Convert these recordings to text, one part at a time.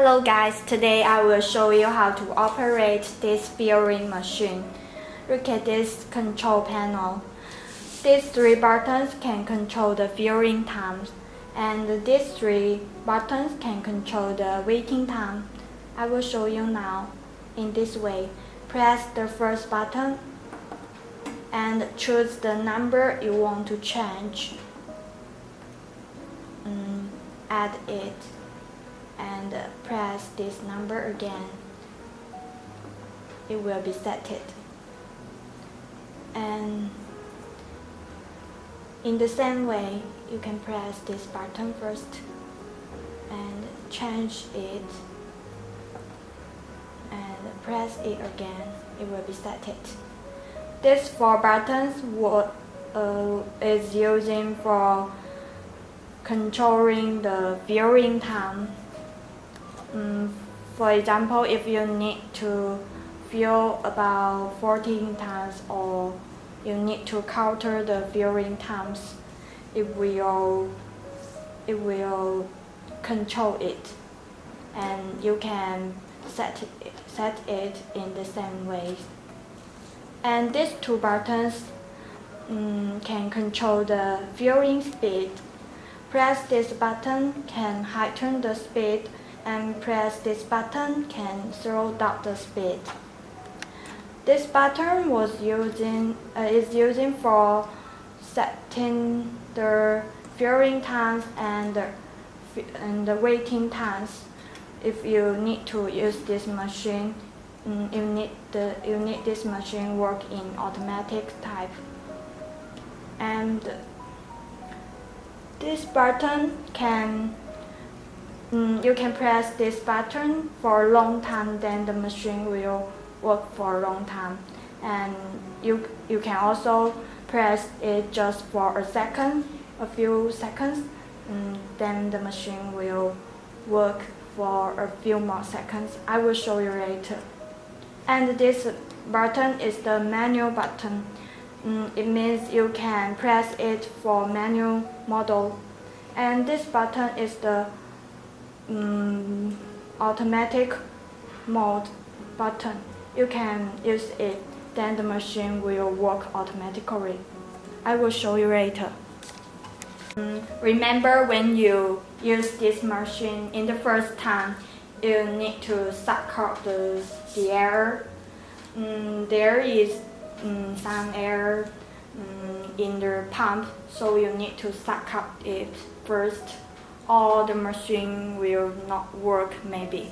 Hello guys, today I will show you how to operate this viewing machine. Look at this control panel. These three buttons can control the viewing times, and these three buttons can control the waiting time. I will show you now in this way. Press the first button and choose the number you want to change. Add it and press this number again. It will be set. And in the same way, you can press this button first and change it, and press it again. It will be set. These four buttons is using for controlling the viewing time. For example, if you need to view about 14 times, or you need to counter the viewing times, it will control it, and you can set it in the same way. And these two buttons can control the viewing speed. Press this button can heighten the speed, and press this button can slow down the speed. This button is using for setting the viewing times and the waiting times. If you need to use this machine, you need this machine work in automatic type. And this button you can press this button for a long time, then the machine will work for a long time. And you can also press it just for a few seconds, then the machine will work for a few more seconds. I will show you later. And this button is the manual button. It means you can press it for manual model. And this button is the automatic mode button. You can use it, then the machine will work automatically. I will show you later. Remember, when you use this machine in the first time, you need to suck out the air. There is some air in the pump, so you need to suck out it first, or the machine will not work maybe.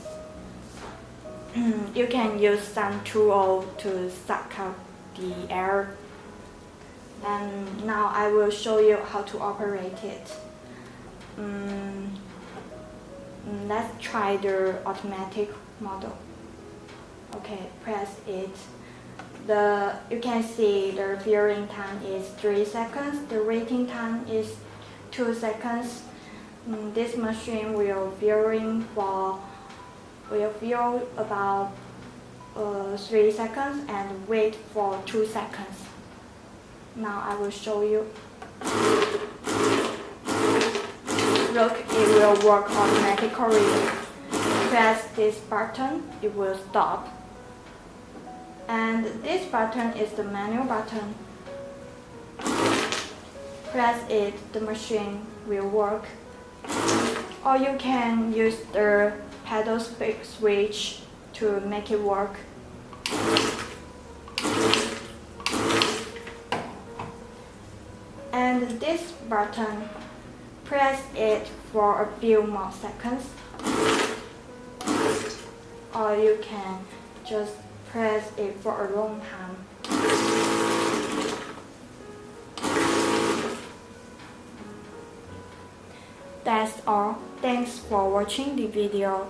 You can use some tool to suck out the air. And now I will show you how to operate it. Let's try the automatic model. Okay, press it. You can see the viewing time is 3 seconds. The waiting time is 2 seconds. This machine will view about 3 seconds and wait for 2 seconds. Now I will show you. Look, it will work automatically. Press this button, it will stop. And this button is the manual button. Press it, the machine will work. Or you can use the pedal switch to make it work. And this button, press it for a few more seconds. Or you can just press it for a long time. That's all. Thanks for watching the video.